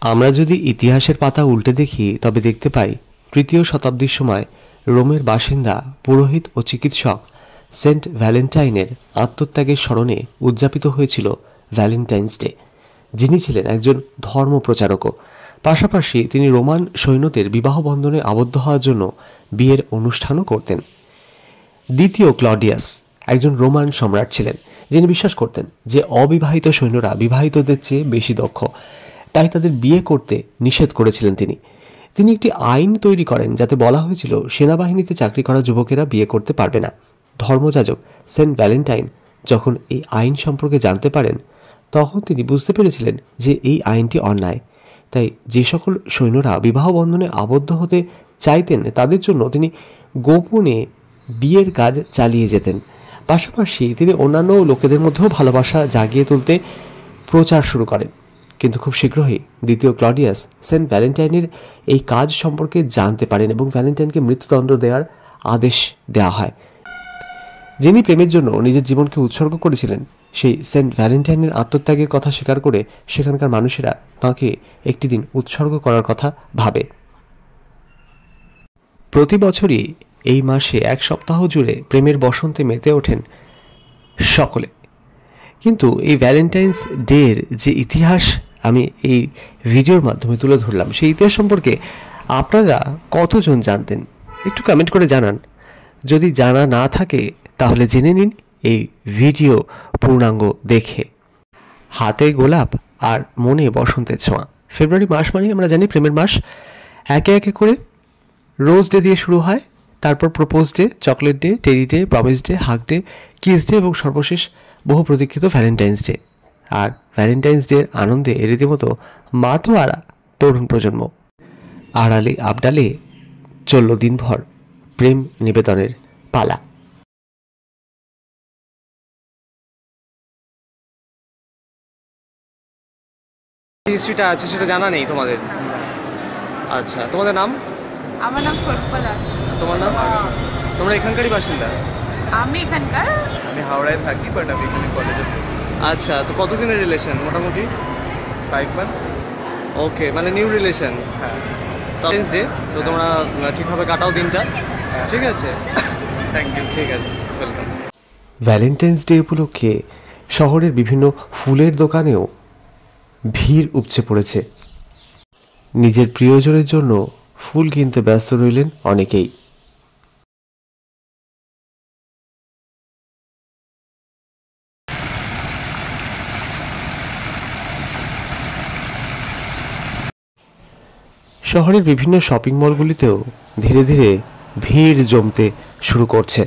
আমরা যদি ইতিহাসের পাতা উল্টে দেখি তবে দেখতে পাই তৃতীয় শতাব্দীর সময় রোমের বাসিন্দা পুরোহিত ও চিকিৎসক সেন্ট ভ্যালেন্টাইনের আত্মত্যাগের স্মরণে উদযাপিত হয়েছিল ভ্যালেন্টাইন্স ডে। যিনি ছিলেন একজন ধর্মপ্রচারকও, পাশাপাশি তিনি রোমান সৈন্যদের বিবাহ বন্ধনে আবদ্ধ হওয়ার জন্য বিয়ের অনুষ্ঠানও করতেন। দ্বিতীয় ক্লডিয়াস একজন রোমান সম্রাট ছিলেন যিনি বিশ্বাস করতেন যে অবিবাহিত সৈন্যরা বিবাহিতদের চেয়ে বেশি দক্ষ, তাই তাদের বিয়ে করতে নিষেধ করেছিলেন তিনি একটি আইন তৈরি করেন যাতে বলা হয়েছিল সেনাবাহিনীতে চাকরি করা যুবকেরা বিয়ে করতে পারবে না। ধর্মযাজক সেন্ট ভ্যালেন্টাইন যখন এই আইন সম্পর্কে জানতে পারেন তখন তিনি বুঝতে পেরেছিলেন যে এই আইনটি অন্যায়, তাই যে সকল সৈন্যরা বিবাহ বন্ধনে আবদ্ধ হতে চাইতেন তাদের জন্য তিনি গোপনে বিয়ের কাজ চালিয়ে যেতেন। পাশাপাশি তিনি অন্যান্য লোকেদের মধ্যেও ভালোবাসা জাগিয়ে তুলতে প্রচার শুরু করেন। কিন্তু খুব শীঘ্রই দ্বিতীয় ক্লডিয়াস সেন্ট ভ্যালেন্টাইনের এই কাজ সম্পর্কে জানতে পারেন এবং ভ্যালেন্টাইনকে মৃত্যুদণ্ড দেওয়ার আদেশ দেওয়া হয়। যিনি প্রেমের জন্য নিজের জীবনকে উৎসর্গ করেছিলেন সেই সেন্ট ভ্যালেন্টাইনের আত্মত্যাগের কথা স্বীকার করে সেখানকার মানুষেরা তাঁকে একটি দিন উৎসর্গ করার কথা ভাবে। প্রতি বছরই এই মাসে এক সপ্তাহ জুড়ে প্রেমের বসন্তে মেতে ওঠেন সকলে। কিন্তু এই ভ্যালেন্টাইন্স ডের যে ইতিহাস আমি এই ভিডিওর মাধ্যমে তুলে ধরলাম সেই ইতিহাস সম্পর্কে আপনারা কতজন জানতেন একটু কমেন্ট করে জানান। যদি জানা না থাকে তাহলে জেনে নিন এই ভিডিও পূর্ণাঙ্গ দেখে। হাতে গোলাপ আর মনে বসন্তের ছোঁয়া। ফেব্রুয়ারি মাস মানে আমরা জানি প্রেমের মাস। একে একে করে রোজ ডে দিয়ে শুরু হয়, তারপর propose day, chocolate day, teddy day, promise day, hug day, kiss day এবং সর্বশেষ বহু প্রতীক্ষিত ভ্যালেন্টাইন্স ডে। আর ভ্যালেন্টাইন্স ডের আনন্দে রীতিমতো মাতোয়ারা তরুণ প্রজন্ম। আড়ালে আবডালে চলল দিনভর প্রেম নিবেদনের পালা। হিস্ট্রিটা আছে সেটা জানা নেই তোমাদের? আচ্ছা, তোমাদের নাম? আমার নাম স্বরূপা দাস। তোমার নাম? তোমরা এখানকারই বাসিন্দা? আমি এখানকার, আমি হাওড়ায় থাকি, বাট আমি এখানে কলেজে। আচ্ছা, তো কতদিনের রিলেশন? মোটামুটি 5 months। ওকে, মানে নিউ রিলেশন। হ্যাঁ, ভ্যালেন্টাইন্স ডে, তো তোমরা ঠিকভাবে কাটাও দিনটা। ঠিক আছে, থ্যাংক ইউ। ঠিক আছে, ওয়েলকাম। ভ্যালেন্টাইন্স ডে উপলক্ষে শহরের বিভিন্ন ফুলের দোকানেও ভিড় উপচে পড়েছে। নিজের প্রিয়জনের জন্য ফুল কিনতে ব্যস্ত রইলেন অনেকেই। শহরের বিভিন্ন শপিং মলগুলিতেও ধীরে ধীরে ভিড় জমতে শুরু করছে।